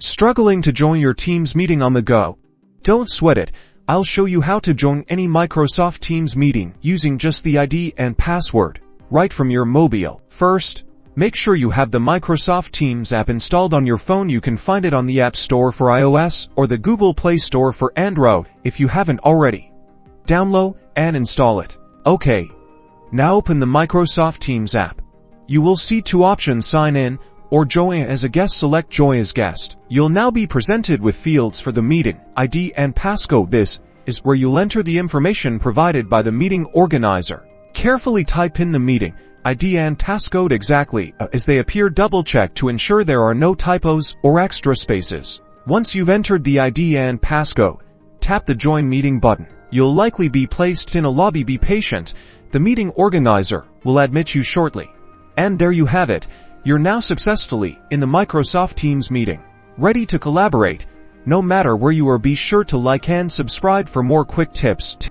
Struggling to join your Teams meeting on the go? Don't sweat it. I'll show you how to join any Microsoft Teams meeting using just the ID and password, right from your mobile. First, make sure you have the Microsoft Teams app installed on your phone. You can find it on the App Store for iOS or the Google Play Store for Android if you haven't already. Download and install it. Okay. Now open the Microsoft Teams app. You will see two options: sign in or join as a guest. Select join as guest. You'll now be presented with fields for the meeting, ID and passcode. This is where you'll enter the information provided by the meeting organizer. Carefully type in the meeting ID and passcode exactly as they appear. Double check to ensure there are no typos or extra spaces. Once you've entered the ID and passcode, tap the Join Meeting button. You'll likely be placed in a lobby. Be patient. The meeting organizer will admit you shortly. And there you have it. You're now successfully in the Microsoft Teams meeting, ready to collaborate. No matter where you are, be sure to like and subscribe for more quick tips.